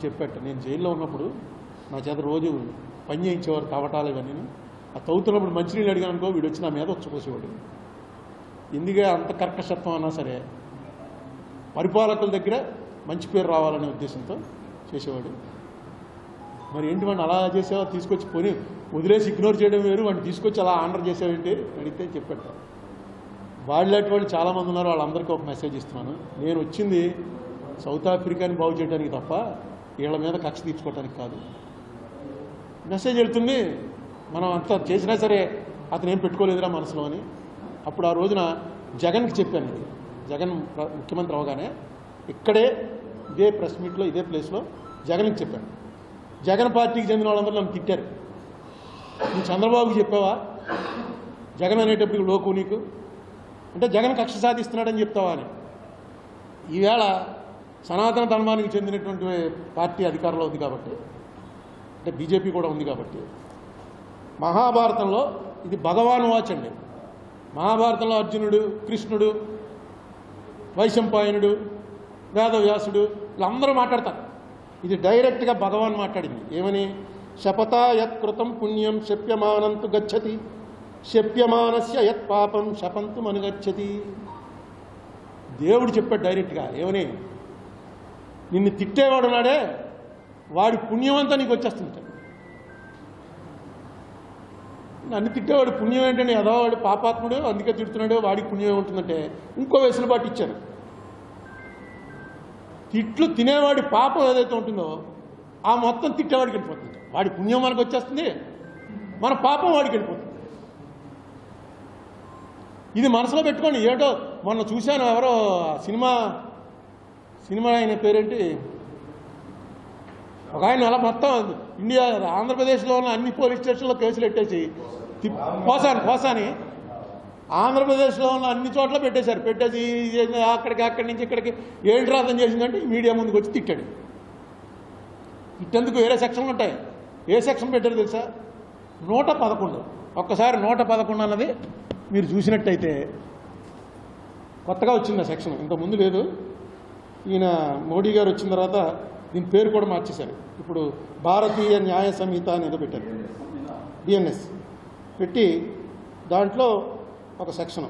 చెప్పాట నేను జైల్లో ఉన్నప్పుడు నా చేత రోజు పని చేయించేవారు తవ్వటాలు ఇవన్నీ. ఆ తవ్వుతున్నప్పుడు మంచినీళ్ళు అడిగాను అనుకో, వీడు వచ్చి నా మీద వచ్చుకోసేవాడు. ఎందుకే అంత కర్కశత్వం అన్నా సరే పరిపాలకుల దగ్గర మంచి పేరు రావాలనే ఉద్దేశంతో చేసేవాడు. మరి ఏంటి వాడిని అలా చేసేవా, తీసుకొచ్చి పోనీ వదిలేసి ఇగ్నోర్ చేయడం వేరు, వాడిని తీసుకొచ్చి అలా ఆర్డర్ చేసేవేంటి అడిగితే చెప్పాట. వాళ్ళలాంటి వాళ్ళు చాలామంది ఉన్నారు, వాళ్ళందరికీ ఒక మెసేజ్ ఇస్తున్నాను. నేను వచ్చింది సౌత్ ఆఫ్రికాని బాగు చేయడానికి తప్ప వీళ్ళ మీద కక్ష తీర్చుకోవడానికి కాదు. మెసేజ్ వెళ్తుంది, మనం అంతా చేసినా సరే అతను ఏం పెట్టుకోలేదురా మనసులో అని. అప్పుడు ఆ రోజున జగన్కి చెప్పాను. ఇది జగన్ ముఖ్యమంత్రి అవగానే ఇక్కడే ఇదే ప్రెస్ మీట్లో ఇదే ప్లేస్లో జగన్కి చెప్పాను. జగన్ పార్టీకి చెందిన వాళ్ళందరూ నన్ను తిట్టారు. నువ్వు చంద్రబాబుకి చెప్పావా జగన్ అనేటప్పుడు లోకు నీకు అంటే జగన్ కక్ష సాధిస్తున్నాడని చెప్తావా అని. ఈవేళ సనాతన ధర్మానికి చెందినటువంటి పార్టీ అధికారంలో ఉంది కాబట్టి, అంటే బీజేపీ కూడా ఉంది కాబట్టి, మహాభారతంలో ఇది భగవాన్ వాచ్ అండి. మహాభారతంలో అర్జునుడు, కృష్ణుడు, వైశంపాయనుడు, వేదవ్యాసుడు వీళ్ళందరూ మాట్లాడతారు. ఇది డైరెక్ట్గా భగవాన్ మాట్లాడింది. ఏమని? శపథా యత్ కృతం పుణ్యం శప్యమానంతు గచ్చతి, శప్యమానస్య యత్ పాపం శపంతు మనుగచ్చతి. దేవుడు చెప్పాడు డైరెక్ట్గా. ఏమని? నిన్ను తిట్టేవాడు నాడే వాడి పుణ్యమంతా నీకు వచ్చేస్తుంది. నన్ను తిట్టేవాడు పుణ్యం ఏంటని, అదో వాడు పాపాత్ముడు అందుకే తిడుతున్నాడు, వాడికి పుణ్యం ఏముంటుందంటే ఇంకో వెసులుబాటు ఇచ్చాను. తిట్లు తినేవాడి పాపం ఏదైతే ఉంటుందో ఆ మొత్తం తిట్టేవాడికి వెళ్ళిపోతుంది. వాడి పుణ్యం మనకు వచ్చేస్తుంది, మన పాపం వాడికి వెళ్ళిపోతుంది. ఇది మనసులో పెట్టుకోండి. ఏటో మొన్న చూశాను, ఎవరో సినిమా ఆయన పేరేంటి, ఒక ఆయన అలా మొత్తం ఇండియా ఆంధ్రప్రదేశ్లో ఉన్న అన్ని పోలీస్ స్టేషన్లో కేసులు పెట్టేసి పోసాని ఆంధ్రప్రదేశ్లో ఉన్న అన్ని చోట్ల పెట్టేశారు. పెట్టేసి అక్కడి నుంచి ఇక్కడికి ఏంటి రాతం చేసిందంటే మీడియా ముందుకు వచ్చి తిట్టాడు. తిట్టేందుకు వేరే సెక్షన్లు ఉంటాయి. ఏ సెక్షన్ పెట్టారు తెలుసా? 111. ఒక్కసారి 111 అన్నది మీరు చూసినట్టయితే కొత్తగా వచ్చింది ఆ సెక్షన్, ఇంతకుముందు లేదు. ఈయన మోడీ గారు వచ్చిన తర్వాత దీని పేరు కూడా మార్చేశారు. ఇప్పుడు భారతీయ న్యాయ సంహిత అనేది పెట్టారు, బిఎన్ఎస్ పెట్టి దాంట్లో ఒక సెక్షను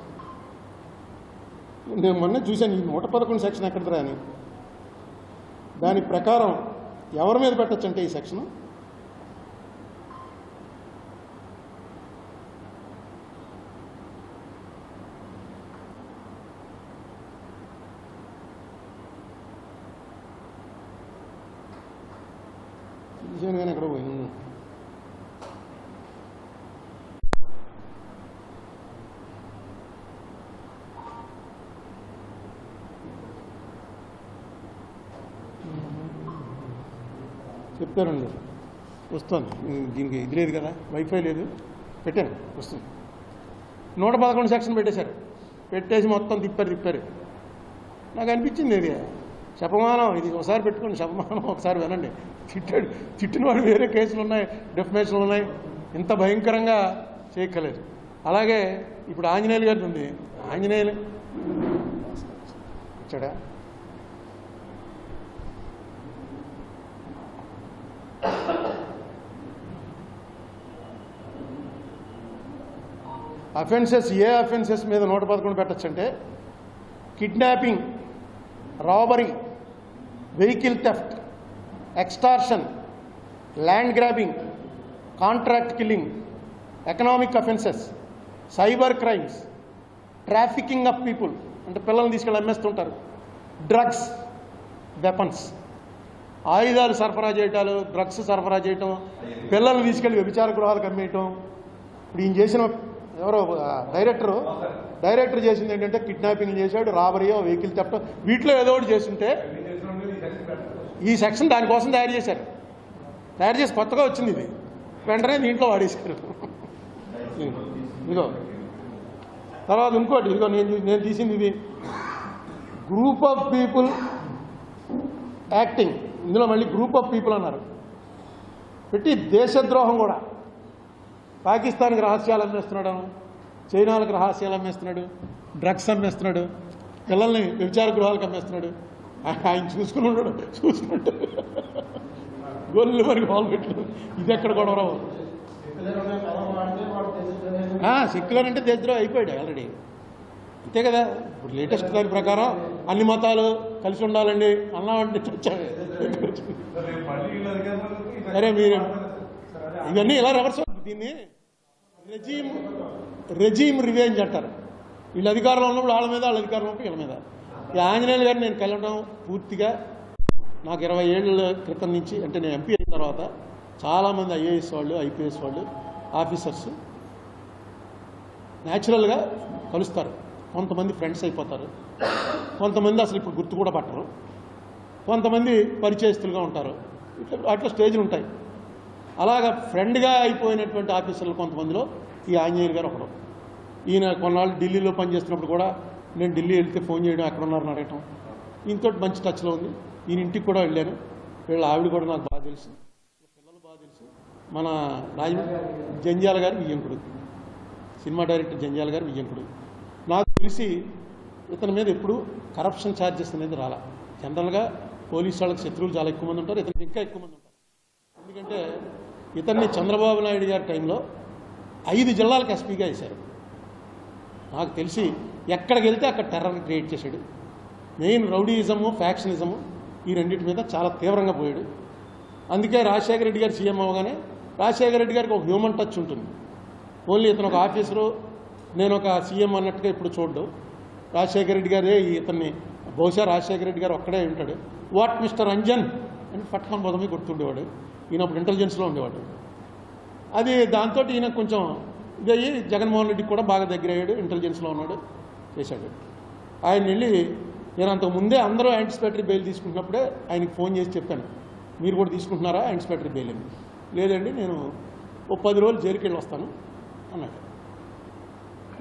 నేను మొన్న చూశాను. ఈ 111 సెక్షన్ ఎక్కడిదిరా అని. దాని ప్రకారం ఎవరి మీద పెట్టచ్చు అంటే ఈ సెక్షను కానీ ఎక్కడ పోయింది. చెప్తారండి, వస్తుంది. దీనికి ఇది లేదు కదా, వైఫై లేదు, పెట్టాను, వస్తుంది. 111 సెక్షన్ పెట్టేశారు. పెట్టేసి మొత్తం తిప్పారు. నాకు అనిపించింది ఇది శపమానం. ఇది ఒకసారి పెట్టుకోండి, శపమానం ఒకసారి వినండి. తిట్టినవాడు వేరే కేసులు ఉన్నాయి, డెఫమేషన్లు ఉన్నాయి. ఇంత భయంకరంగా చేయక్కలేదు. అలాగే ఇప్పుడు ఆంజనేయులు గారి ఉంది. ఆంజనేయులు వచ్చాడా? అఫెన్సెస్, ఏ అఫెన్సెస్ మీద 111 పెట్టచ్చంటే kidnapping, robbery, vehicle theft, extortion, land grabbing, contract killing, economic offences, cyber crimes, trafficking of people అంటే పిల్లల్ని తీసుకెళ్ళి అమ్మేస్తుంటారు, డ్రగ్స్, వెపన్స్, ఆయుధాలు సరఫరా చేయటాలు, డ్రగ్స్ సరఫరా చేయటం, పిల్లల్ని తీసుకెళ్ళి వ్యభిచార గృహాలకు అమ్మేయటం. ఇప్పుడు ఈయన చేసిన ఎవరో డైరెక్టర్ చేసింది ఏంటంటే కిడ్నాపింగ్ చేశాడు, రాబరీయో, వెహికల్ థెఫ్ట్, వీటిలో ఏదో ఒకటి చేస్తుంటే ఈ సెక్షన్ దానికోసం తయారు చేసి కొత్తగా వచ్చింది. ఇది వెంటనే దీంట్లో వాడేశారు. ఇదిగో తర్వాత ఇంకోటి, ఇదిగో నేను తీసింది ఇది గ్రూప్ ఆఫ్ పీపుల్ యాక్టింగ్. ఇందులో మళ్ళీ గ్రూప్ ఆఫ్ పీపుల్ అన్నారు పెట్టి దేశద్రోహం కూడా. పాకిస్తాన్కి రహస్యాలు అమ్మేస్తున్నాడు, చైనాలకు రహస్యాలు అమ్మేస్తున్నాడు, డ్రగ్స్ అమ్మేస్తున్నాడు, పిల్లల్ని వ్యభిచార గృహాలకు అమ్మేస్తున్నాడు. ఆయన చూసుకుంటాడు. గొల్లు మరి వాళ్ళు పెట్టు ఇది ఎక్కడ గొడవ సెక్యులర్ అంటే దేశద్రోహి అయిపోయాడు ఆల్రెడీ, అంతే కదా. ఇప్పుడు లేటెస్ట్ దాని ప్రకారం అన్ని మతాలు కలిసి ఉండాలండి అన్నామంటే చచ్చాడు. సరే మీరు ఇవన్నీ ఎలా రివర్స్ దీన్ని రెజీమ్ రివెంజ్ అంటారు. వీళ్ళు అధికారంలో ఉన్నప్పుడు వాళ్ళ మీద, వాళ్ళ అధికారంలో ఉన్నప్పుడు వీళ్ళ మీద. ఈ ఆంజనేయులు గారిని నేను కలవడం పూర్తిగా నాకు 20 ఏళ్ళ క్రితం నుంచి, అంటే నేను ఎంపీ అయిన తర్వాత చాలామంది ఐఏఎస్ వాళ్ళు, ఐపీఎస్ వాళ్ళు, ఆఫీసర్స్ న్యాచురల్గా కలుస్తారు. కొంతమంది ఫ్రెండ్స్ అయిపోతారు, కొంతమంది అసలు ఇప్పుడు గుర్తు కూడా పట్టరు, కొంతమంది పరిచయస్తులుగా ఉంటారు. అట్లా స్టేజ్లు ఉంటాయి. అలాగా ఫ్రెండ్గా అయిపోయినటువంటి ఆఫీసర్లు కొంతమందిలో ఈ ఆంజనేయులు గారు ఒకడు. ఈయన కొన్నాళ్ళు ఢిల్లీలో పనిచేస్తున్నప్పుడు కూడా నేను ఢిల్లీ వెళ్తే ఫోన్ చేయడం, ఎక్కడ ఉన్నారని అడగటం, ఈయనతో మంచి టచ్లో ఉంది. ఈయన ఇంటికి కూడా వెళ్ళాను. వీళ్ళ ఆవిడ కూడా నాకు బాగా తెలుసు, పిల్లలు బాగా తెలుసు. మన జంజాల గారు వియ్యంకుడు, సినిమా డైరెక్టర్ జంజాల గారు వియ్యంకుడు. నాకు తెలిసి ఇతని మీద ఎప్పుడు కరప్షన్ ఛార్జెస్ అనేది రాలా. జనరల్గా పోలీసు వాళ్ళకి శత్రువులు చాలా ఎక్కువ మంది ఉంటారు, ఇతనికి ఇంకా ఎక్కువ మంది ఉంటారు. ఎందుకంటే ఇతన్ని చంద్రబాబు నాయుడు గారి టైంలో 5 జిల్లాలకు ఎస్పీగా వేశారు. నాకు తెలిసి ఎక్కడికి వెళ్తే అక్కడ టెర్రర్ క్రియేట్ చేశాడు. మెయిన్ రౌడీయిజము, ఫ్యాక్షనిజము ఈ రెండింటి మీద చాలా తీవ్రంగా పోయాడు. అందుకే రాజశేఖర రెడ్డి గారు సీఎం అవగానే రాజశేఖర రెడ్డి గారికి ఒక హ్యూమన్ టచ్ ఉంటుంది. ఓన్లీ ఇతను ఒక ఆఫీసరు, నేను ఒక సీఎం అన్నట్టుగా ఇప్పుడు చూడడు. రాజశేఖర రెడ్డి గారే ఇతన్ని, బహుశా రాజశేఖర రెడ్డి గారు ఒక్కడే ఉంటాడు. వాట్ మిస్టర్ అంజన్ అని పట్టుకొని పొదమి గుర్తుండేవాడు. ఈయన అప్పుడు ఇంటెలిజెన్స్లో ఉండేవాడు. అది దాంతో ఈయన కొంచెం ఇదయ్యి జగన్మోహన్ రెడ్డికి కూడా బాగా దగ్గర అయ్యాడు, ఇంటెలిజెన్స్లో ఉన్నాడు, చేశాడు. ఆయన వెళ్ళి నేను అంతకు ముందే అందరూ యాంటిసిపేటరీ బెయిల్ తీసుకుంటున్నప్పుడే ఆయనకి ఫోన్ చేసి చెప్పాను, మీరు కూడా తీసుకుంటున్నారా యాంటిసిపేటరీ బెయిల్ అని. లేదండి నేను ఓ 10 రోజులు జైలుకి వెళ్ళి వస్తాను అన్నాడు.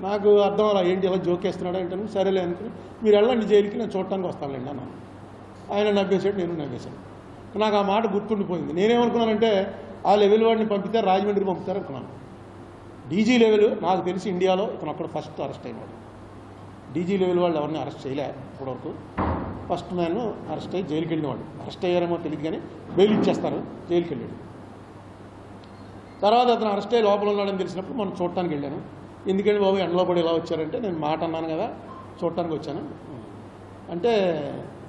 నాకు అర్థం అలా ఏంటి ఎలా జోకేస్తున్నాడు అంటే, సరేలే అనుకుని మీరు వెళ్ళండి జైలుకి, నేను చూడటానికి వస్తానులేండి అన్నాను. ఆయన నవ్వేశాడు, నేను నవ్వేశాను. నాకు ఆ మాట గుర్తుండిపోయింది. నేనేమనుకున్నానంటే ఆ లెవెల్ వాడిని పంపితే రాజమండ్రి పంపుతారు అనుకున్నాను. డీజీ లెవెల్ నాకు తెలిసి ఇండియాలో ఇతను అక్కడ ఫస్ట్ అరెస్ట్ అయినాడు. డీజీ లెవెల్ వాళ్ళు ఎవరిని అరెస్ట్ చేయలే ఇప్పటివరకు. ఫస్ట్ మ్యాన్ అరెస్ట్ అయ్యి జైలుకి వెళ్ళినవాడు. అరెస్ట్ అయ్యారేమో తెలియదు కానీ బెయిల్ ఇచ్చేస్తారు, జైలుకి వెళ్ళాడు. తర్వాత అతను అరెస్ట్ అయ్యి లోపల ఉన్నాడని తెలిసినప్పుడు మనం చూడటానికి వెళ్ళాను. ఎందుకంటే బాబు ఎండలో పడి ఎలా వచ్చారంటే, నేను మాట అన్నాను కదా చూడటానికి వచ్చాను అంటే,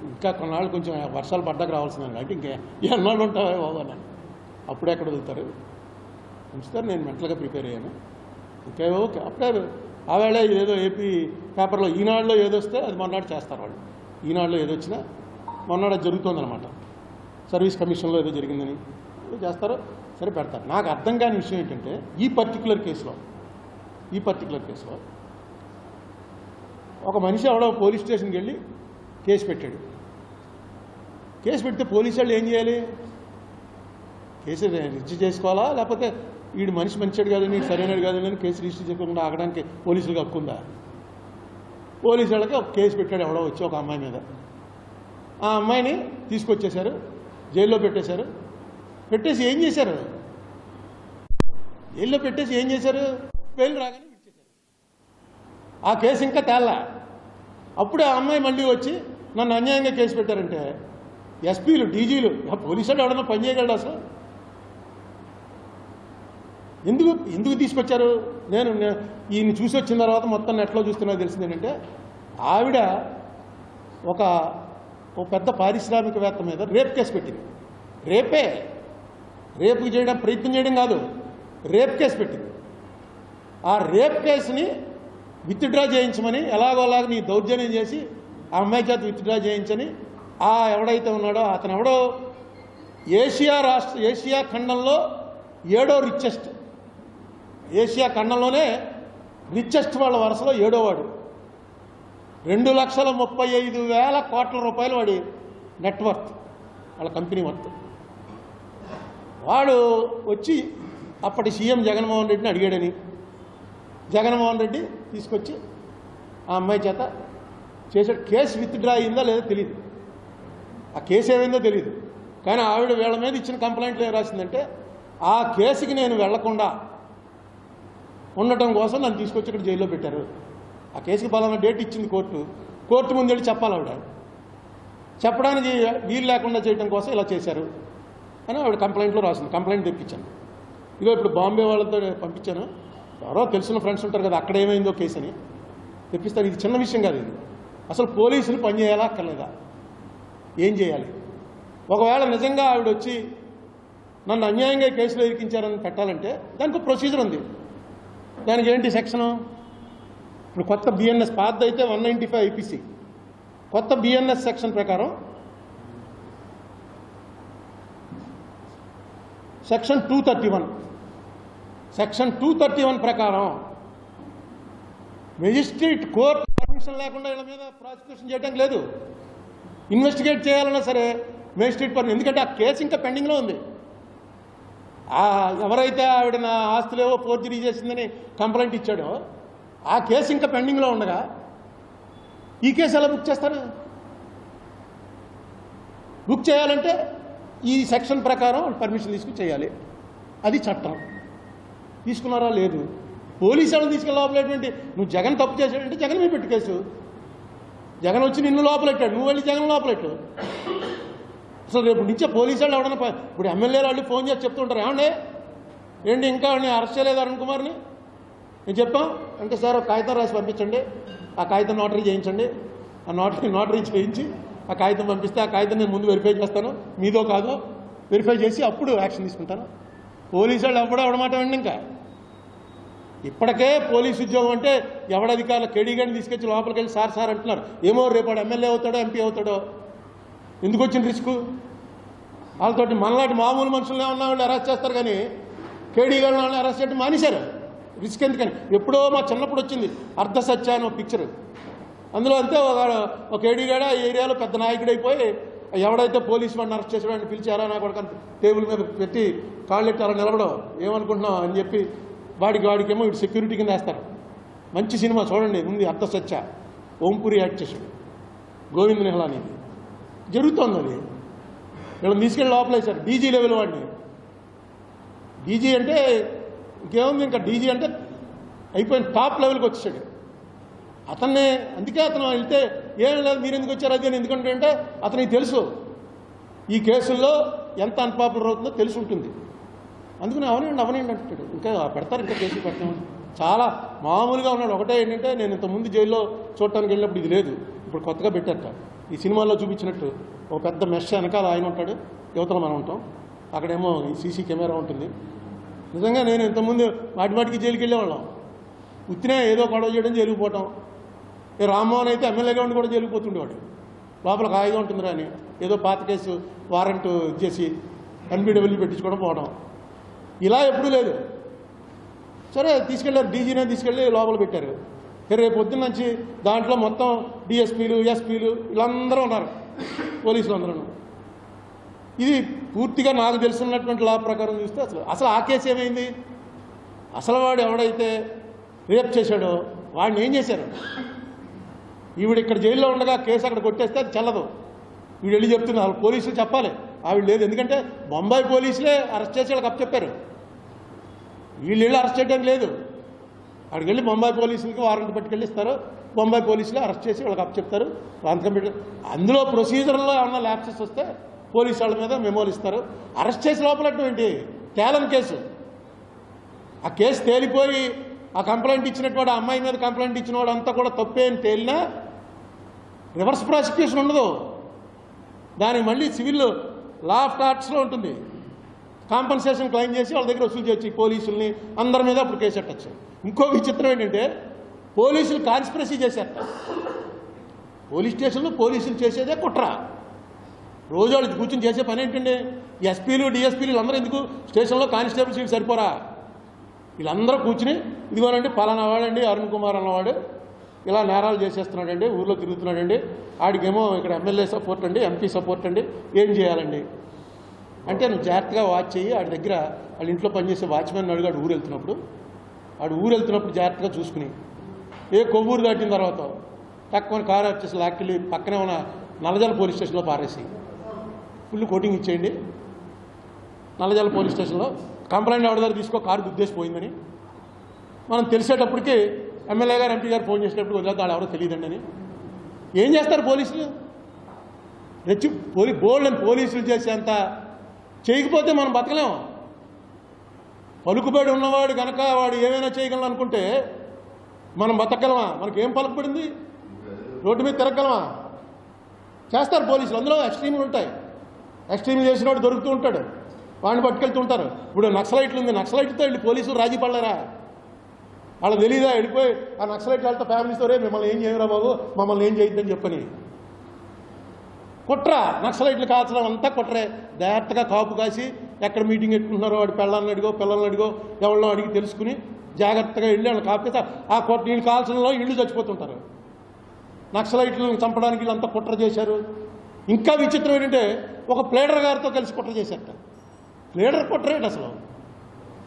ఇంకా కొన్నాళ్ళు కొంచెం వర్షాలు పడ్డాక రావాల్సిందని అంటే ఇంకా ఎన్నాళ్ళు ఉంటావా బాబు అన్నాను. అప్పుడే ఎక్కడ వదులుతారు ఉంచుతారు. నేను మెంటల్గా ప్రిపేర్ అయ్యాను. ఇంకా ఓకే అప్పుడే ఆవేళ ఏదో ఏపీ పేపర్లో ఈనాడులో ఏదొస్తే అది మొన్ననాడు చేస్తారు వాళ్ళు. ఈనాడులో ఏదొచ్చినా మొన్ననాడు అది జరుగుతుందన్నమాట. సర్వీస్ కమిషన్లో ఏదో జరిగిందని చేస్తారు, సరే పెడతారు. నాకు అర్థం కాని విషయం ఏంటంటే ఈ పర్టికులర్ కేసులో ఒక మనిషి ఎవడో పోలీస్ స్టేషన్కి వెళ్ళి కేసు పెట్టాడు. కేసు పెడితే పోలీసు వాళ్ళు ఏం చేయాలి? కేసు రిజిస్టర్ చేసుకోవాలా, లేకపోతే వీడు మనిషి మంచివాడు కాదని, సరైనడు కాదని కేసు రిజిస్టర్ చేయకుండా ఆగడానికి పోలీసులకు హక్కు ఉందా? పోలీసు వాళ్ళకి ఒక కేసు పెట్టాడు ఎవడో వచ్చి ఒక అమ్మాయి మీద. ఆ అమ్మాయిని తీసుకొచ్చేశారు, జైల్లో పెట్టేశారు. పెట్టేసి ఏం చేశారు? జైల్లో పెట్టేసి ఏం చేశారు? బెయిల్ రాగానే విడిచేశారు. ఆ కేసు ఇంకా తేలా. అప్పుడే ఆ అమ్మాయి మళ్ళీ వచ్చి నన్ను అన్యాయంగా కేసు పెట్టారంటే ఎస్పీలు, డీజీలు, పోలీసు వాళ్ళు ఎవడన్నా పని చేయగలడు అసలు? ఎందుకు తీసుకొచ్చారు? నేను ఈయన చూసి వచ్చిన తర్వాత మొత్తం నెట్లో చూస్తున్నా తెలిసింది ఏంటంటే, ఆవిడ ఒక పెద్ద పారిశ్రామికవేత్త మీద రేప్ కేసు పెట్టింది. రేపు చేయడం ప్రయత్నం చేయడం కాదు, రేప్ కేసు పెట్టింది. ఆ రేప్ కేసుని విత్డ్రా చేయించమని ఎలాగోలాగా నీ దౌర్జన్యం చేసి ఆ అమ్మాయి చేత విత్డ్రా చేయించని ఆ ఎవడైతే ఉన్నాడో అతను ఎవడో ఏషియా ఖండంలో 7వ రిచెస్ట్, ఏషియా ఖండంలోనే రిచెస్ట్ వాళ్ళ వరుసలో 7వ వాడు. 2,35,000 కోట్ల రూపాయలు వాడి నెట్వర్త్, వాళ్ళ కంపెనీ వర్త్. వాడు వచ్చి అప్పటి సీఎం జగన్మోహన్ రెడ్డిని అడిగాడని, జగన్మోహన్ రెడ్డి తీసుకొచ్చి ఆ అమ్మాయి చేత చేసాడు. కేసు విత్డ్రా అయిందా లేదో తెలియదు, ఆ కేసు ఏమైందో తెలియదు. కానీ ఆవిడ వీళ్ళ మీద ఇచ్చిన కంప్లైంట్లు ఏం రాసిందంటే, ఆ కేసుకి నేను వెళ్లకుండా ఉండటం కోసం నన్ను తీసుకొచ్చి ఇక్కడ జైల్లో పెట్టారు. ఆ కేసుకి పలానా డేట్ ఇచ్చింది కోర్టు ముందెళ్ళి చెప్పాలి. ఆవిడ చెప్పడానికి వీలు లేకుండా చేయడం కోసం ఇలా చేశారు అని ఆవిడ కంప్లైంట్లో రాసింది. కంప్లైంట్ తెప్పించాను. ఇదిగో ఇప్పుడు బాంబే వాళ్ళతో పంపించాను, ఎవరో తెలిసిన ఫ్రెండ్స్ ఉంటారు కదా, అక్కడ ఏమైందో కేసు అని తెప్పిస్తాను. ఇది చిన్న విషయం కాదు. ఇది అసలు పోలీసులు పని చేయాలా అక్కర్లేదా, ఏం చేయాలి? ఒకవేళ నిజంగా ఆవిడ వచ్చి నన్ను అన్యాయంగా కేసులో ఇరికించారని పెట్టాలంటే దానికి ప్రొసీజర్ ఉంది. దానికి ఏంటి సెక్షను? ఇప్పుడు కొత్త బిఎన్ఎస్ పాత అయితే 195 ఐపీసీ, కొత్త బిఎన్ఎస్ సెక్షన్ ప్రకారం సెక్షన్ 231 ప్రకారం మెజిస్ట్రేట్ కోర్టు పర్మిషన్ లేకుండా వీళ్ళ మీద ప్రాసిక్యూషన్ చేయడానికి లేదు. ఇన్వెస్టిగేట్ చేయాలన్నా సరే మెజిస్ట్రేట్ పర్మిషన్, ఎందుకంటే ఆ కేసు ఇంకా పెండింగ్లో ఉంది. ఎవరైతే ఆవిడ నా ఆస్తులేవో ఫోర్జరీ చేసిందని కంప్లైంట్ ఇచ్చాడో ఆ కేసు ఇంకా పెండింగ్లో ఉండగా ఈ కేసు ఎలా బుక్ చేస్తారు? బుక్ చేయాలంటే ఈ సెక్షన్ ప్రకారం పర్మిషన్ తీసుకుని చేయాలి. అది చట్టం. తీసుకున్నారా? లేదు. పోలీసు వాళ్ళని తీసుకెళ్ళి లోపలేటువంటి నువ్వు జగన్ తప్పు చేశాడంటే జగన్ మీద పెట్టు కేసు. జగన్ వచ్చి నిన్ను లోపలెట్టాడు, నువ్వు వెళ్ళి జగన్ లోపలెట్టు. అసలు రేపు నుంచే పోలీసు వాళ్ళు ఎవడన్నా ఇప్పుడు ఎమ్మెల్యేలు వాళ్ళు ఫోన్ చేసి చెప్తుంటారు, ఏమండి ఏంటి ఇంకా అరెస్ట్ చేయలేదు అరుణ్ కుమార్ని? నేను చెప్పాం అంటే సార్ కాగితం రాసి పంపించండి, ఆ కాగితం నోటరీ చేయించండి, ఆ నోటరీ చేయించి ఆ కాగితం పంపిస్తే ఆ కాగితం నేను ముందు వెరిఫై చేస్తాను, మీదో కాదో వెరిఫై చేసి అప్పుడు యాక్షన్ తీసుకుంటాను. పోలీసు వాళ్ళు ఎవడమాట అండి. ఇంకా ఇప్పటికే పోలీసు ఉద్యోగం అంటే ఎవడధికారులు కేడీగాని తీసుకొచ్చి లోపలికి వెళ్ళి సార్ అంటున్నారు. ఏమో రేపాడు ఎమ్మెల్యే అవుతాడో ఎంపీ అవుతాడో, ఎందుకు వచ్చిన రిస్క్? వాళ్ళతోటి మనలాంటి మామూలు మనుషులు ఏమన్నా వాళ్ళు అరెస్ట్ చేస్తారు, కానీ కేడీగాళ్ళని వాళ్ళని అరెస్ట్ చేయడం మానేశారు. రిస్క్ ఎందుకని? ఎప్పుడో మా చిన్నప్పుడు వచ్చింది అర్ధసత్య అని ఒక పిక్చర్. అందులో అంతే ఒక కేడీగాడ ఆ ఏరియాలో పెద్ద నాయకుడు అయిపోయి ఎవడైతే పోలీసు వాడిని అరెస్ట్ చేసేవాడిని పిలిచారా నాకు ఒక టేబుల్ మీద పెట్టి కాళ్ళెట్టి అలా నిలబడవు ఏమనుకుంటున్నావు అని చెప్పి వాడికేమో ఇటు సెక్యూరిటీ కింద వేస్తారు. మంచి సినిమా చూడండి, ఉంది అర్ధసత్య, ఓంపురి యాక్ట్ చేసాడు, గోవింద్ నిహలాని. జరుగుతోంది అది. వీళ్ళని తీసుకెళ్ళి లోపలేశారు. డీజీ లెవెల్ వాడిని. డీజీ అంటే ఇంకేముంది, ఇంకా డీజీ అంటే అయిపోయిన టాప్ లెవెల్కి వచ్చేసాడు అతన్ని. అందుకే అతను వెళ్తే ఏం లేదు మీరు ఎందుకు వచ్చారు అది అని ఎందుకంటే అంటే అతనికి తెలుసు ఈ కేసుల్లో ఎంత అన్పాపులర్ అవుతుందో తెలిసి ఉంటుంది. అందుకని అవనండి అంటాడు. ఇంకా పెడతారు, ఇంకా కేసులు పెట్టడం చాలా మామూలుగా ఉన్నాడు. ఒకటే ఏంటంటే నేను ఇంతకుముందు జైల్లో చూడటానికి వెళ్ళినప్పుడు ఇది లేదు, ఇప్పుడు కొత్తగా పెట్టారట. ఈ సినిమాల్లో చూపించినట్టు ఒక పెద్ద మెష్ వెనకాల ఆయన ఉంటాడు, యువతల మనం ఉంటాం, అక్కడేమో సీసీ కెమెరా ఉంటుంది. నిజంగా నేను ఇంతకుముందు మాటికి జైలుకి వెళ్ళేవాళ్ళం. ఉత్తినే ఏదో గొడవ చేయడం జైలుకుపోవటం. రామ్మోహన్ అయితే ఎమ్మెల్యేగా ఉండి కూడా జైలుకుపోతుండేవాడు. లోపల హాయిగా ఉంటుందిరా అని ఏదో పాత కేసు వారెంట్ ఇచ్చేసి ఎన్బిడబ్ల్యూ పెట్టించుకోవడం పోవడం, ఇలా ఎప్పుడూ లేదు. సరే తీసుకెళ్ళారు, డీజీనే తీసుకెళ్ళి లోపల పెట్టారు. రేపు పొద్దున్న నుంచి దాంట్లో మొత్తం డిఎస్పీలు ఎస్పీలు వీళ్ళందరూ ఉన్నారు, పోలీసులు అందరూ. ఇది పూర్తిగా నాకు తెలుసున్నటువంటి లా ప్రకారం చూస్తే అసలు ఆ కేసు ఏమైంది? అసలు వాడు ఎవడైతే రేప్ చేశాడో వాడిని ఏం చేశారు? ఈవిడ ఇక్కడ జైల్లో ఉండగా కేసు అక్కడ కొట్టేస్తే అది చెల్లదు. వీడు వెళ్ళి చెప్తున్నారు, పోలీసులు చెప్పాలి. ఆవిడ లేదు, ఎందుకంటే బొంబాయి పోలీసులే అరెస్ట్ చేసి వాళ్ళకి అప్పచెప్పారు. వీళ్ళు వెళ్ళి అరెస్ట్ చేయడానికి లేదు. అక్కడికి వెళ్ళి బొంబాయి పోలీసులకి వారెంట్ పట్టుకెళ్ళిస్తారు, బొంబాయి పోలీసులే అరెస్ట్ చేసి వాళ్ళకి అప్పచెప్తారు, సంతకం పెట్టి. అందులో ప్రొసీజర్లో ఏమన్నా ల్యాప్సెస్ వస్తే పోలీసు వాళ్ళ మీద మెమోలు ఇస్తారు. అరెస్ట్ చేసి లోపలట్టం ఏంటి? తేలని కేసు. ఆ కేసు తేలిపోయి ఆ కంప్లైంట్ ఇచ్చినటువంటి అమ్మాయి మీద కంప్లైంట్ ఇచ్చిన వాడు అంతా కూడా తప్పే అని తేలినా రివర్స్ ప్రాసిక్యూషన్ ఉండదు. దానికి మళ్ళీ సివిల్ లా ఆఫ్ టార్ట్స్లో ఉంటుంది. కాంపన్సేషన్ క్లెయిమ్ చేసి వాళ్ళ దగ్గర వసూలు చేయొచ్చు పోలీసుల్ని, అందరి మీద అప్పుడు కేసు పెట్టచ్చు. ఇంకో విచిత్రం ఏంటంటే పోలీసులు కాన్స్పిరసీ చేశారట. పోలీస్ స్టేషన్లో పోలీసులు చేసేదే కుట్ర. రోజు వాళ్ళు కూర్చొని చేసే పని ఏంటండి? ఎస్పీలు డిఎస్పీలు వీళ్ళందరూ ఎందుకు స్టేషన్లో కానిస్టేబుల్ సీట్ సరిపోరా? వీళ్ళందరూ కూర్చుని ఇదిగోనండి పలానా వాడండి అరుణ్ కుమార్ అన్నవాడు ఇలా నేరాలు చేసేస్తున్నాడండి, ఊళ్ళో తిరుగుతున్నాడండి, ఆడికేమో ఇక్కడ ఎమ్మెల్యే సపోర్ట్ అండి, ఎంపీ సపోర్ట్ అండి, ఏం చేయాలండి అంటే నువ్వు జాగ్రత్తగా వాచ్ చేయి. ఆడి దగ్గర వాళ్ళ ఇంట్లో పనిచేసే వాచ్మెన్ అడిగాడు ఊరు వెళ్తున్నప్పుడు జాగ్రత్తగా చూసుకుని ఏ కొవ్వూరు దాటిన తర్వాత తక్కువ కారు వచ్చేసి లాక్కెళ్ళి పక్కనే ఉన్న నల్లజల పోలీస్ స్టేషన్లో పారేసి ఫుల్ కోటింగ్ ఇచ్చేయండి. నల్లజల పోలీస్ స్టేషన్లో కంప్లైంట్ ఎవరి దగ్గర తీసుకో కారు గుద్దేసిపోయిందని మనం తెలిసేటప్పటికి ఎమ్మెల్యే గారు ఎంపీ గారు ఫోన్ చేసేటప్పుడు వదిలేదు వాళ్ళు ఎవరో తెలియదండి అని. ఏం చేస్తారు పోలీసులు? బోల్డ్ అని పోలీసులు చేసేంత చేయకపోతే మనం బతకలేము. పలుకుబడి ఉన్నవాడు కనుక వాడు ఏమైనా చేయగలను అనుకుంటే మనం బతకగలమా? మనకేం పలుకుబడింది? రోడ్డు మీద తిరగలమా? చేస్తారు పోలీసులు. అందులో ఎక్స్ట్రీమ్లు ఉంటాయి. ఎక్స్ట్రీమ్ చేసిన వాడు దొరుకుతూ ఉంటాడు, వాడిని పట్టుకెళ్తూ ఉంటారు. ఇప్పుడు నక్సలైట్లు ఉంది, నక్సలైట్తో వెళ్ళి పోలీసులు రాజీ పడలేరా? వాళ్ళకి తెలీదా? వెళ్ళిపోయి ఆ నక్సలైట్లు వాళ్ళతో ఫ్యామిలీతో రే మిమ్మల్ని ఏం చేయరా బాబు, మమ్మల్ని ఏం చేయొద్దని చెప్పని కుట్ర. నక్సలైట్లు కాల్చడం అంతా కుట్రే. జాగ్రత్తగా కాపు కాసి ఎక్కడ మీటింగ్ పెట్టుకుంటున్నారో వాడు పిల్లల్ని అడిగో ఎవరినో అడిగి తెలుసుకుని జాగ్రత్తగా వెళ్ళి వాళ్ళని కాపితే ఆ నీళ్ళు కాల్చడంలో ఇళ్ళు చచ్చిపోతుంటారు. నక్సలైట్లను చంపడానికి వీళ్ళంతా కుట్ర చేశారు. ఇంకా విచిత్రం ఏంటంటే ఒక ప్లేడర్ గారితో కలిసి కుట్ర చేశారట. ప్లేడర్ కుట్ర ఏంటి అసలు?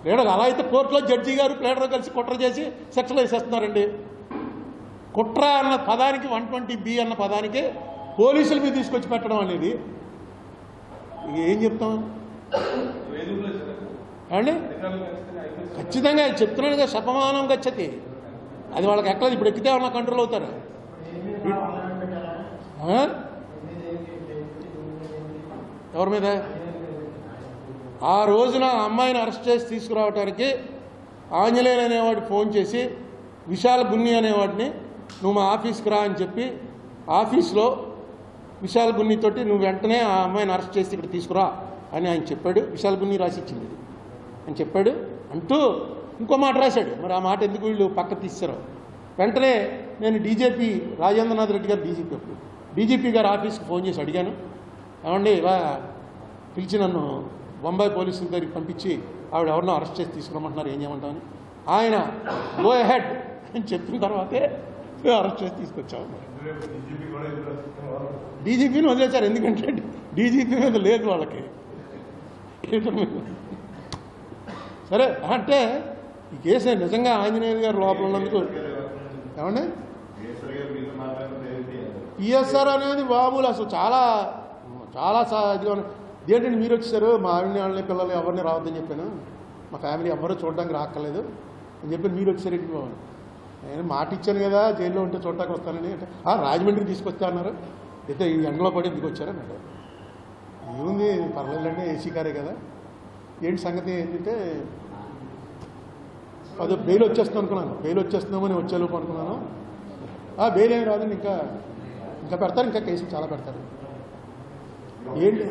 ప్లేడర్ అలా అయితే కోర్టులో జడ్జి గారు ప్లేడర్ కలిసి కుట్ర చేసి శిక్షలు వేసేస్తున్నారండి. కుట్ర అన్న పదానికి 120B అన్న పదానికి పోలీసుల మీద తీసుకొచ్చి పెట్టడం అనేది ఏం చెప్తాం అండి? ఖచ్చితంగా చెప్తున్నాను కదా, శపమానం గచ్చతి. అది వాళ్ళకి ఎక్కలేదు. ఇప్పుడు ఎక్కితే వాళ్ళ కంట్రోల్ అవుతారు. ఎవరి మీద? ఆ రోజున అమ్మాయిని అరెస్ట్ చేసి తీసుకురావడానికి ఆంజనేయులు అనేవాడు ఫోన్ చేసి విశాల్ గున్ని అనేవాడిని నువ్వు మా ఆఫీస్కి రా అని చెప్పి ఆఫీస్లో విశాల్ గున్నితోటి నువ్వు వెంటనే ఆ అమ్మాయిని అరెస్ట్ చేసి ఇక్కడ తీసుకురా అని ఆయన చెప్పాడు. విశాల్ గున్ని రాసిచ్చింది అని చెప్పాడు అంటూ ఇంకో మాట రాశాడు. మరి ఆ మాట ఎందుకు వీళ్ళు పక్క తీశారో. వెంటనే నేను డీజీపీ రాజేంద్రనాథ్ రెడ్డి గారు డీజీపీ గారు ఆఫీస్కి ఫోన్ చేసి అడిగాను, ఏమండి ఇలా పిలిచి నన్ను బొంబాయి పోలీసుల దగ్గరికి పంపించి ఆవిడ ఎవరినో అరెస్ట్ చేసి తీసుకురమ్మంటున్నారు, ఏం చేయమంటామని. ఆయన గో అహెడ్ అని చెప్పిన తర్వాతే అరెస్ట్ చేసి తీసుకొచ్చాము. డీజీపీని వదిలేశారు. ఎందుకంటే డీజీపీ మీద లేదు వాళ్ళకి. సరే అంటే ఈ కేసు నిజంగా ఆంజనేయులు గారు లోపల ఉన్నందుకు ఏమండి పిఎస్ఆర్ అనేది బాబులు అసలు చాలా చాలా ఇదిగా ఏంటంటే మీరు వచ్చారు మా ఆవిడని వాళ్ళని పిల్లలు ఎవరిని రావద్దని చెప్పాను, మా ఫ్యామిలీ ఎవరో చూడడానికి రాక్కర్లేదు అని చెప్పి మీరు వచ్చారు ఇంటికి బాబు. నేను మాట ఇచ్చాను కదా జైల్లో ఉంటే చూడటానికి వస్తానని. అంటే రాజమండ్రికి తీసుకొస్తా అన్నారు. అయితే ఈ ఎండలో పడి ఎందుకు వచ్చారన్నాడు. ఏముంది పర్లేదండి, ఏసీ కారే కదా. ఏంటి సంగతి ఏంటంటే అదే బెయిల్ వచ్చేస్తుంది అనుకున్నాను. బెయిల్ వచ్చేస్తున్నామని వచ్చేలోపు అనుకున్నాను. బెయిల్ ఏమి రాదండి, ఇంకా పెడతారు, ఇంకా కేసులు చాలా పెడతారు. ఏంటి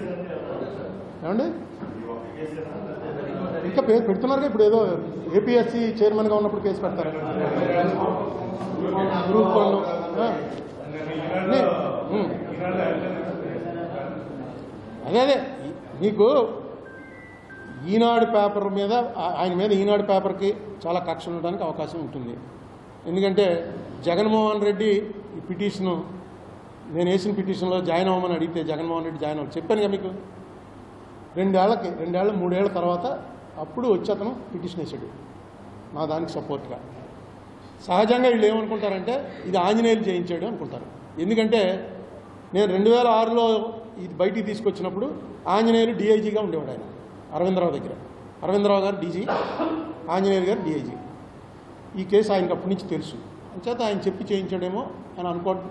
ఏమండి ఇంకా పెడుతున్నారుగా. ఇప్పుడు ఏదో ఏపీఎస్సీ చైర్మన్గా ఉన్నప్పుడు కేసు పెడతారు. గ్రూప్ వాళ్ళు అదే మీకు ఈనాడు పేపర్ మీద ఆయన మీద ఈనాడు పేపర్కి చాలా కక్ష ఉండడానికి అవకాశం ఉంటుంది. ఎందుకంటే జగన్మోహన్ రెడ్డి ఈ పిటిషను నేను వేసిన పిటిషన్లో జాయిన్ అవ్వమని అడిగితే జగన్మోహన్ రెడ్డి జాయిన్ అవ్వాలి చెప్పాను కదా మీకు. 2 ఏళ్ళ తర్వాత అప్పుడు వచ్చి అతను పిటిషన్ వేసాడు నా దానికి సపోర్ట్గా. సహజంగా వీళ్ళు ఏమనుకుంటారంటే ఇది ఆంజనేయులు చేయించాడు అనుకుంటారు. ఎందుకంటే నేను 2006లో ఇది బయటికి తీసుకొచ్చినప్పుడు ఆంజనేయులు డీఐజీగా ఉండేవాడు. ఆయన అరవిందరావు దగ్గర, అరవిందరావు గారు డీజీ, ఆంజనేయులు గారు డీఐజీ. ఈ కేసు ఆయనకు అప్పటి నుంచి తెలుసు. అంచేత ఆయన చెప్పి చేయించాడేమో అని అనుకోండి.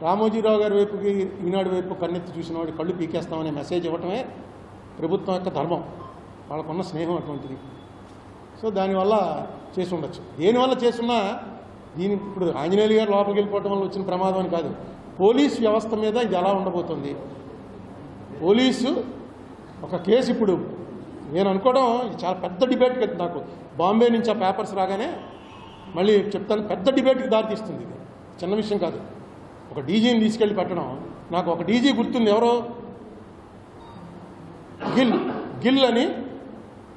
రామోజీరావు గారి వైపుకి ఈనాడు వైపు కన్నెత్తి చూసిన వాడి కళ్ళు పీకేస్తామనే మెసేజ్ ఇవ్వటమే ప్రభుత్వం యొక్క ధర్మం. వాళ్ళకున్న స్నేహం అటువంటిది. సో దానివల్ల చేసి ఉండొచ్చు. దేనివల్ల చేసున్నా ఇప్పుడు ఆంజనేయులు గారు లోపలికి వెళ్ళిపోవటం వల్ల వచ్చిన ప్రమాదం అని కాదు, పోలీస్ వ్యవస్థ మీద ఇది ఎలా ఉండబోతుంది. పోలీసు ఒక కేసు ఇప్పుడు నేను అనుకోవడం ఇది చాలా పెద్ద డిబేట్కి వెళ్తుంది. నాకు బాంబే నుంచి ఆ పేపర్స్ రాగానే మళ్ళీ చెప్తాను, పెద్ద డిబేట్కి దారితీస్తుంది. ఇది చిన్న విషయం కాదు. ఒక డీజీని తీసుకెళ్ళి పెట్టడం. నాకు ఒక డీజీ గుర్తుంది, ఎవరో గిల్ అని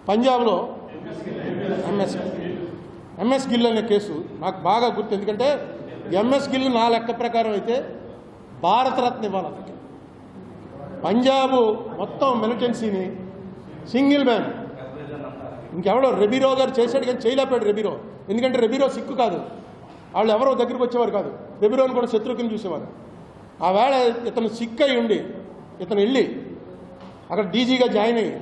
పంజాబ్లో ఎంఎస్ గిల్ అనే కేసు నాకు బాగా గుర్తు. ఎందుకంటే ఎంఎస్ గిల్ నా లెక్క ప్రకారం అయితే భారతరత్న ఇవ్వాలి అతనికి. పంజాబ్ మొత్తం మిలిటెన్సీని సింగిల్ మ్యాన్ ఇంకెవడో రెబీరో గారు చేశాడు కానీ చేయలేపాడు రెబీరో. ఎందుకంటే రెబీరో సిక్కు కాదు, వాళ్ళు ఎవరో దగ్గరికి వచ్చేవారు కాదు, రెబీరోని కూడా శత్రు కింద చూసేవారు. ఆ వేళ ఇతను సిక్ అయి ఉండి ఇతను వెళ్ళి అక్కడ డీజీగా జాయిన్ అయ్యి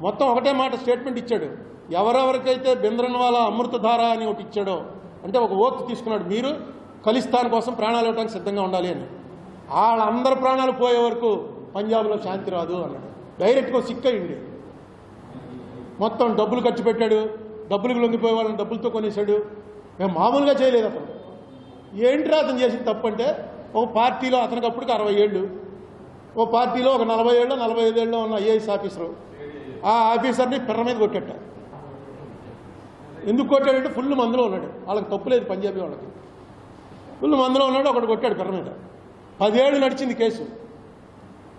మొత్తం ఒకటే మాట స్టేట్మెంట్ ఇచ్చాడు. ఎవరెవరికైతే బింద్రన్వాలా అమృతధార అని ఒకటి ఇచ్చాడో, అంటే ఒక ఓత్ తీసుకున్నాడు, మీరు ఖలిస్తాన్ కోసం ప్రాణాలు ఇవ్వడానికి సిద్ధంగా ఉండాలి అని. వాళ్ళందరి ప్రాణాలు పోయే వరకు పంజాబ్లో శాంతి రాదు అన్నాడు. డైరెక్ట్గా సిక్ అయ్యింది. మొత్తం డబ్బులు ఖర్చు పెట్టాడు, డబ్బులకు లొంగిపోయే వాళ్ళని డబ్బులతో కొనేశాడు. మేము మామూలుగా చేయలేదు. అతను ఏంట్రా అతను చేసింది తప్పు అంటే, ఒక పార్టీలో అతనికి అప్పటికి 60 ఏళ్ళు, ఓ పార్టీలో ఒక 40 ఏళ్ళు 45 ఏళ్ళు ఉన్న ఐఏఎస్ ఆఫీసరు, ఆ ఆఫీసర్ని పిర్ర మీద కొట్టేట. ఎందుకు కొట్టాడంటే ఫుల్ మందులో ఉన్నాడు. వాళ్ళకి తప్పు లేదు, పంజాబీ వాళ్ళకి ఫుల్ మందులో ఉన్నాడు. ఒకటి కొట్టాడు పిర్ర మీద. 10 ఏళ్ళు నడిచింది కేసు.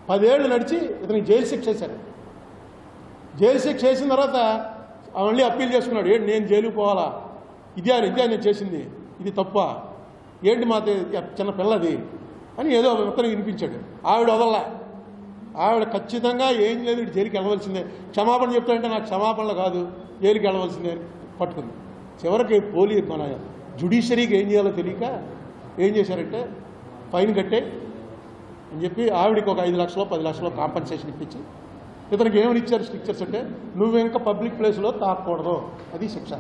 10 ఏళ్ళు నడిచి ఇతనికి జైలు శిక్ష చేశారు. జైలు శిక్ష చేసిన తర్వాత మళ్ళీ అప్పీల్ చేసుకున్నాడు. ఏంటి నేను జైలుకు పోవాలా, ఇదే నేను చేసింది, ఇది తప్ప ఏంటి మా చిన్న పిల్లది అని ఏదో మొత్తం వినిపించాడు. ఆవిడ వదల్లా. ఆవిడ ఖచ్చితంగా ఏం లేదు, ఇటు జైలుకి వెళ్ళవలసిందే, క్షమాపణ చెప్తాడంటే నాకు క్షమాపణలు కాదు, జైలుకి వెళ్ళవలసిందే అని పట్టుకుంది. చివరికి మన జ్యుడిషియరీకి ఏం చేయాలో తెలియక ఏం చేశారంటే ఫైన్ కట్టే అని చెప్పి ఆవిడికి ఒక 5 లక్షలు 10 లక్షలు కాంపన్సేషన్ ఇప్పించి ఇతనికి ఏమని ఇచ్చారు స్ట్రిక్చర్స్ అంటే, నువ్వు ఇంకా పబ్లిక్ ప్లేస్లో తాకూడదు, అది శిక్ష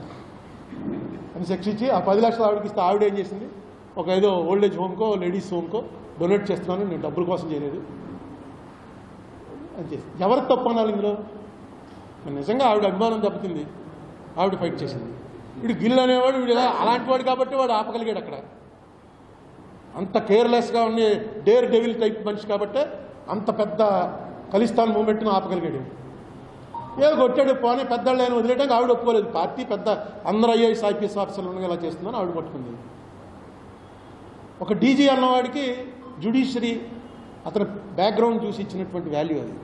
అని శిక్ష ఇచ్చి ఆ 10 లక్షలు ఆవిడకి ఇస్తే ఆవిడ ఏం చేసింది, ఒక ఏదో ఓల్డేజ్ హోమ్కో లేడీస్ హోమ్కో డొనేట్ చేస్తున్నాను, నేను డబ్బుల కోసం చేయలేదు అని చేసి. ఎవరు తప్పు అనాలి ఇందులో? నిజంగా ఆవిడ అభిమానం దెబ్బతింది, ఆవిడ ఫైట్ చేసింది. వీడు గిల్ అనేవాడు వీడు అలాంటి వాడు కాబట్టి వాడు ఆపగలిగాడు. అక్కడ అంత కేర్లెస్గా ఉండే డేర్ డెవిల్ టైప్ మనిషి కాబట్టి అంత పెద్ద ఖలిస్తాన్ మూమెంట్ను ఆపగలిగాడు. ఏదో కొట్టాడు పోనీ పెద్దవాళ్ళు ఆయన వదిలేయడానికి ఆవిడ ఒప్పుకోలేదు. పార్టీ పెద్ద అందరూ ఐఏఎస్ ఐపీఎస్ ఆఫీసర్లు ఇలా చేస్తుందని ఆవిడ పట్టుకుంది. ఒక డీజీ అన్నవాడికి జ్యుడిషియరీ అతని బ్యాక్గ్రౌండ్ చూసి ఇచ్చినటువంటి వాల్యూ అది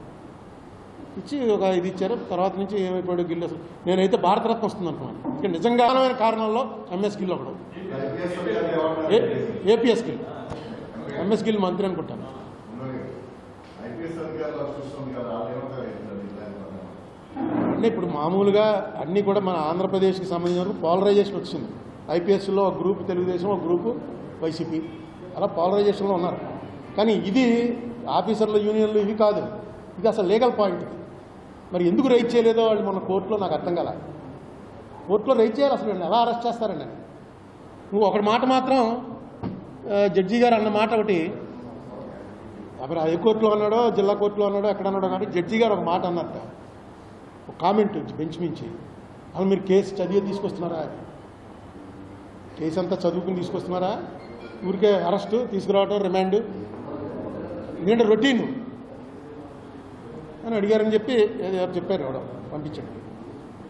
ఇచ్చి ఒక ఇది ఇచ్చారు. తర్వాత నుంచి ఏమైపోయాడు గిల్ అసలు. నేనైతే భారతరత్న వస్తుంది అనుకున్నాను. ఇక నిజంగా కారణంలో ఎంఎస్ గిల్ ఒకడు, ఏపీఎస్ గిల్, ఎంఎస్ గిల్ మంత్రి అనుకుంటాను. అంటే ఇప్పుడు మామూలుగా అన్నీ కూడా మన ఆంధ్రప్రదేశ్కి సంబంధించిన పోలరైజేషన్ వచ్చింది. ఐపీఎస్లో ఒక గ్రూప్ తెలుగుదేశం, ఒక గ్రూపు వైసీపీ, అలా పోలరైజేషన్లో ఉన్నారు. కానీ ఇది ఆఫీసర్ల యూనియన్లు ఇవి కాదు, ఇది అసలు లీగల్ పాయింట్. మరి ఎందుకు రైట్ చేయలేదో వాళ్ళు మొన్న కోర్టులో నాకు అర్థం కాల. కోర్టులో రైట్ చేయాలి, అసలు ఎలా అరెస్ట్ చేస్తారండి? నువ్వు ఒకటి మాట మాత్రం జడ్జి గారు అన్న మాట ఒకటి, అప్పుడు హైకోర్టులో అన్నాడో జిల్లా కోర్టులో అన్నాడో ఎక్కడ అన్నాడో కానీ జడ్జి గారు ఒక మాట అన్నట్ట, ఒక కామెంట్ బెంచ్ మించి, అసలు మీరు కేసు చదివి తీసుకొస్తున్నారా, కేసు అంతా చదువుకుని తీసుకొస్తున్నారా, ఊరికే అరెస్టు తీసుకురావడం రిమాండ్ ఎందుకంటే రొటీన్ అని అడిగారని చెప్పి చెప్పారు, ఎవడో పంపించాడు.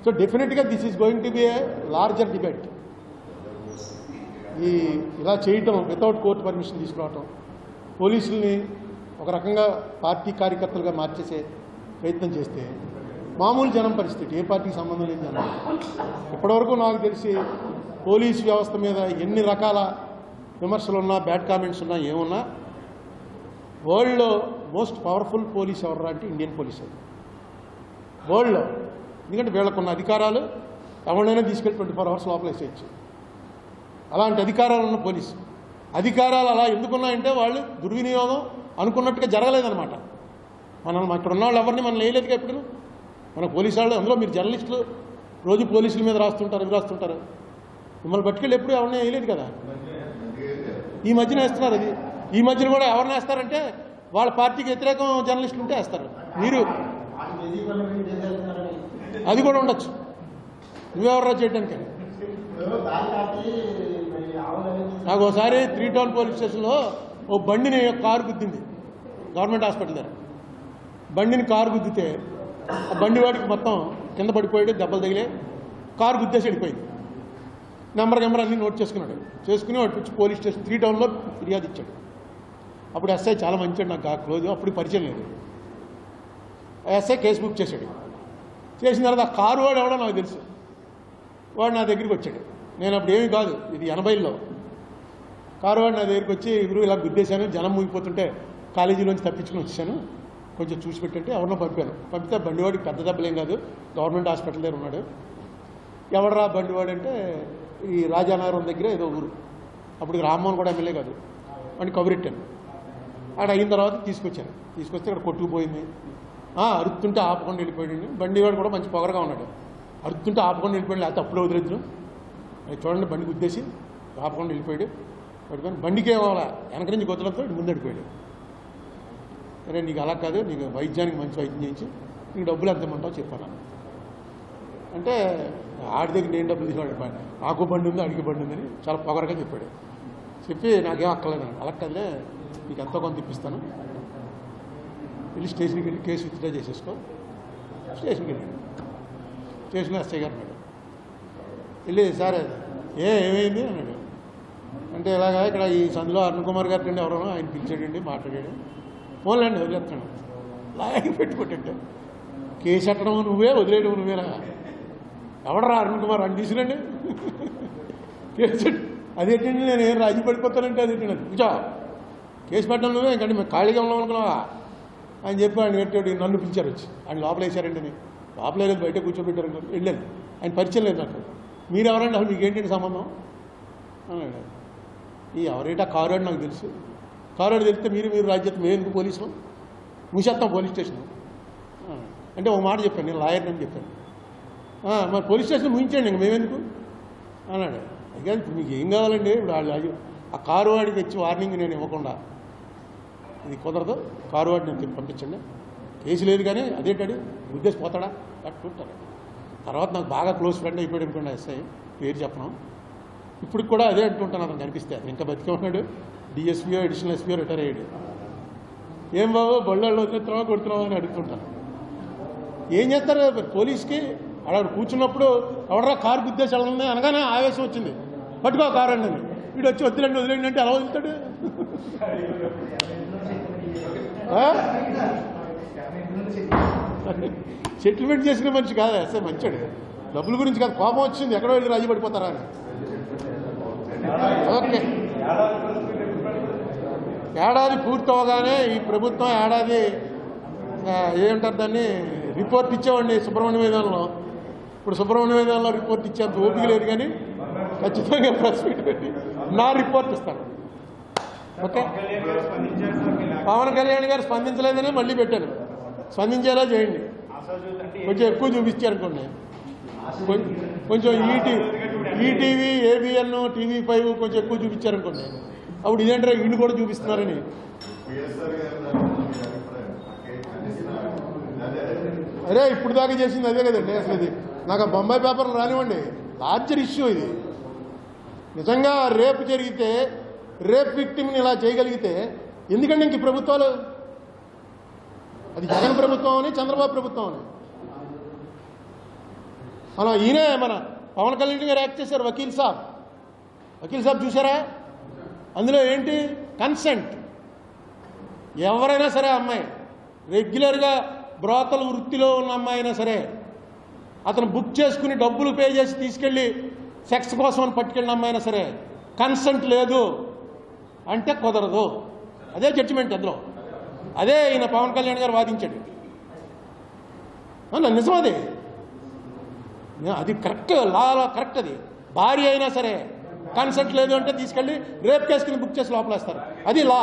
సో డెఫినెట్గా this is going to be A larger debate. ఈ ఇలా చేయటం వితౌట్ కోర్టు పర్మిషన్ తీసుకురావటం, పోలీసుల్ని ఒక రకంగా పార్టీ కార్యకర్తలుగా మార్చేసే ప్రయత్నం చేస్తే మామూలు జనం పరిస్థితి, ఏ పార్టీకి సంబంధం లేని జనం. ఇప్పటివరకు నాకు తెలిసి పోలీసు వ్యవస్థ మీద ఎన్ని రకాల విమర్శలు ఉన్నా, బ్యాడ్ కామెంట్స్ ఉన్నా, ఏమున్నా, వరల్డ్లో మోస్ట్ పవర్ఫుల్ పోలీస్ ఎవరు అంటే ఇండియన్ పోలీస్ అది వరల్డ్లో. ఎందుకంటే వీళ్ళకున్న అధికారాలు ఎవరినైనా తీసుకెళ్ళి 24 అవర్స్ లోపల వేసేయచ్చు. అలాంటి అధికారాలు ఉన్న పోలీసు. అధికారాలు అలా ఎందుకున్నాయంటే వాళ్ళు దుర్వినియోగం అనుకున్నట్టుగా జరగలేదన్నమాట. మనం అక్కడ ఉన్న వాళ్ళు ఎవరిని మనం వేయలేదుగా. ఇప్పుడు మన పోలీసు వాళ్ళు, అందులో మీరు జర్నలిస్టులు రోజు పోలీసుల మీద రాస్తుంటారు, అవి రాస్తుంటారు, మిమ్మల్ని పట్టుకెళ్ళి ఎప్పుడు ఎవరిని వేయలేదు కదా. ఈ మధ్యన వేస్తున్నారు. అది ఈ మధ్యన కూడా ఎవరిని వేస్తారంటే వాళ్ళ పార్టీకి వ్యతిరేకం జర్నలిస్టులు ఉంటే వేస్తారు. మీరు అది కూడా ఉండొచ్చు, నువ్వెవర్రా చేయడానికి. నాకు ఒకసారి 3 టౌన్ పోలీస్ స్టేషన్లో ఓ బండిని కారు గుద్దింది, గవర్నమెంట్ హాస్పిటల్ దగ్గర. బండిని కారు గుద్దితే ఆ బండి వాడికి మొత్తం కింద పడిపోయాడు, దెబ్బలు తగిలే, కారు గుద్దేసి వెళ్ళిపోయింది. నెంబర్ అన్నీ నోట్ చేసుకుని వాడు వచ్చి పోలీస్ స్టేషన్ 3 టౌన్లో ఫిర్యాదు ఇచ్చాడు. అప్పుడు ఎస్ఐ చాలా మంచివాడు, నాకు క్లోజ్, అప్పుడు పరిచయం లేదు. ఎస్ఐ కేసు బుక్ చేశాడు. చేసిన తర్వాత ఆ కారు వాడు ఎవడో నాకు తెలుసు. వాడు నా దగ్గరికి వచ్చాడు. నేను అప్పుడు ఏమీ కాదు, ఇది 80లో. కారు వాడు నా దగ్గరికి వచ్చి, గురువు ఇలా గుద్దేశాను, జనం ముగిపోతుంటే కాలేజీలోంచి తప్పించుకుని వచ్చాను, కొంచెం చూసి పెట్టంటే ఎవరినో పంపితే బండివాడికి పెద్ద దెబ్బలేం కాదు, గవర్నమెంట్ హాస్పిటల్ దగ్గర ఉన్నాడు. ఎవడరా బండివాడు అంటే ఈ రాజానగరం దగ్గర ఏదో ఊరు. అప్పుడు రామ్మోహన్ కూడా ఎమ్మెల్యే కాదు. వాడిని కబురెట్టాను. ఆడ అయిన తర్వాత తీసుకొచ్చాను. తీసుకొస్తే ఇక్కడ కొట్టుకుపోయింది. అరుతుంటే ఆపకుండా వెళ్ళిపోయాడు. బండివాడు కూడా మంచి పొగరగా ఉన్నాడు. అరుతుంటే ఆపకుండా వెళ్ళిపోయాడు, లేకపోతే అప్పుడే వదిలేదు. చూడండి బండి గుద్దేసి ఆపకుండా వెళ్ళిపోయాడు. పడిపోయాను. బండికి ఏమవ్వాలా, వెనక నుంచి గొత్తలతో ముందు వెళ్ళిపోయాడు. సరే నీకు అలా కాదు, నీకు వైద్యానికి మంచి వైద్యం చేయించి నీకు డబ్బులు ఎంత ఇమ్మంటావు చెప్పాను. అంటే ఆడి దగ్గర నేను డబ్బులు తీసుకోండి, నాకు బండి ఉంది అడిగి బండి ఉందని చాలా పొగరగా చెప్పాడు. చెప్పి నాకేం అక్కర్లేదు, అలా కదలే నీకు ఎంతో కొంత ఇప్పిస్తాను, వెళ్ళి స్టేషన్కి వెళ్ళి కేసు విత్డ్రా చేసేసుకో. స్టేషన్కి వెళ్ళాడు. స్టేషన్లో ఎస్ఐ గారు అన్నాడు. వెళ్ళి సార్ ఏమైంది అన్నాడు. అంటే ఇలాగా ఇక్కడ ఈ సందులో అరుణ్ కుమార్ గారి నుండి ఎవరో ఆయన పిలిచాడండి, మాట్లాడాడు. ఫోన్లండి వదిలేస్తాను, లాగి పెట్టుకుంటే కేసు ఎట్టడం నువ్వే, వదిలేయడం నువ్వేనా, ఎవడరా అరుణ్ కుమార్ అని తీసుకురండి కేసు. అదేంటండి నేను ఏం రాజీ పడిపోతానంటే అదేంటండి, కూర్చో కేసు పెట్టడం నువ్వే, ఇంకంటే మేము ఖాళీగా ఉన్నాం అనుకున్నావా అని చెప్పి ఆయన పెట్టాడు. నన్ను పిలిచారు, వచ్చి ఆయన లోపల వేశారండి. నేను లోపల లేదు, బయట కూర్చోబెట్టారు. వెళ్ళాను, ఆయన పరిచయం లేదు నాకు. మీరు ఎవరండి, అసలు మీకు ఏంటంటే సంబంధం అన్నాడు. ఈ ఎవరైతే ఆ కారు నాకు తెలుసు, కారు తెలిస్తే మీరు రాజ్యత మేము ఎందుకు పోలీసులు మూసేస్తాం పోలీస్ స్టేషన్ అంటే ఒక మాట చెప్పాను, నేను లాయర్ని అని చెప్పాను. మరి పోలీస్ స్టేషన్ ముగించండి ఇంక మేమెందుకు అన్నాడు. అయితే ఇప్పుడు మీకు ఏం కావాలండి, ఇప్పుడు వాళ్ళు ఆ కారు వాడికి వచ్చి వార్నింగ్ నేను ఇవ్వకుండా ఇది కుదరదు, కారు వాడిని నేను పంపించండి, కేసు లేదు కానీ అదేంటాడు ఉద్దేశపోతాడా కట్టుకుంటారు. తర్వాత నాకు బాగా క్లోజ్ ఫ్రెండ్ అయిపోయాడు అనుకోండి ఎస్ఐ, పేరు చెప్పను, ఇప్పుడు కూడా అదే అంటుంటాను. అతను కనిపిస్తే అతను ఇంకా బతికే ఉన్నాడు, డిఎస్పీఓ అడిషనల్ ఎస్పీఓ రిటైర్ అయ్యాడు. ఏం బాబు బళ్ళల్లో వదిలేస్తున్నావా కొడుతున్నావా అని అడుగుతుంటాను. ఏం చేస్తారు పోలీస్కి, అక్కడ కూర్చున్నప్పుడు ఎవడరా కారు గుద్దేసి వెళ్ళండి అనగానే ఆవేశం వచ్చింది, పట్టుకో కారు అండి, వీడు వచ్చి వదిలేండి వదిలేండి అంటే ఎలా వదులుతాడు. సెటిల్మెంట్ చేసిన మనిషి కాదు ఎస్ఐ, మంచాడు, డబ్బుల గురించి కాదు, కోపం వచ్చింది ఎక్కడో వెళ్ళి రాజీ పడిపోతారా అని. ఓకే, ఏడాది పూర్తవగానే ఈ ప్రభుత్వం ఏడాది ఏమంటారు దాన్ని రిపోర్ట్ ఇచ్చేవాడిని సుబ్రహ్మణ్య వేదంలో. ఇప్పుడు సుబ్రహ్మణ్య వేదంలో రిపోర్ట్ ఇచ్చేంత ఓపిక లేదు, కానీ ఖచ్చితంగా ప్రెస్ మీట్ పెట్టి నా రిపోర్ట్ ఇస్తాను. ఓకే, పవన్ కళ్యాణ్ గారు స్పందించలేదని మళ్ళీ పెట్టాను, స్పందించేలా చేయండి. కొంచెం ఎక్కువ చూపించారనుకోండి, కొంచెం ఈటీవీ ఏబిఎన్ TV5 కొంచెం ఎక్కువ చూపించారనుకోండి, అప్పుడు ఇదేంటారా ఇల్లు కూడా చూపిస్తున్నారని. అరే ఇప్పుడు దాకా చేసింది అదే కదండి. అసలు ఇది నాకు ఆ బొంబాయి పేపర్లు రానివ్వండి, లార్జర్ ఇష్యూ ఇది. నిజంగా రేపు జరిగితే, రేప్ విక్టిమ్ని ఇలా చేయగలిగితే ఎందుకంటే ఇంక ప్రభుత్వాలు, అది జగన్ ప్రభుత్వం అని చంద్రబాబు ప్రభుత్వం అని. ఈయనే మన పవన్ కళ్యాణ్ గారు యాక్ట్ చేశారు, వకీల్ సాబ్ చూసారా? అందులో ఏంటి కన్సెంట్. ఎవరైనా సరే అమ్మాయి రెగ్యులర్గా బ్రోతల వృత్తిలో ఉన్న అమ్మాయి అయినా సరే అతను బుక్ చేసుకుని డబ్బులు పే చేసి తీసుకెళ్ళి సెక్స్ కోసం అని పట్టుకెళ్ళిన అమ్మాయి అయినా సరే కన్సెంట్ లేదు అంటే కుదరదు. అదే జడ్జిమెంట్ అందులో, అదే ఈయన పవన్ కళ్యాణ్ గారు వాదించాడు. నిజం అది కరెక్ట్, లాలో కరెక్ట్. అది భార్య అయినా సరే కన్సెంట్ లేదు అంటే తీసుకెళ్ళి రేప్ కేసుకుని బుక్ చేసి లోపలేస్తారు, అది లా.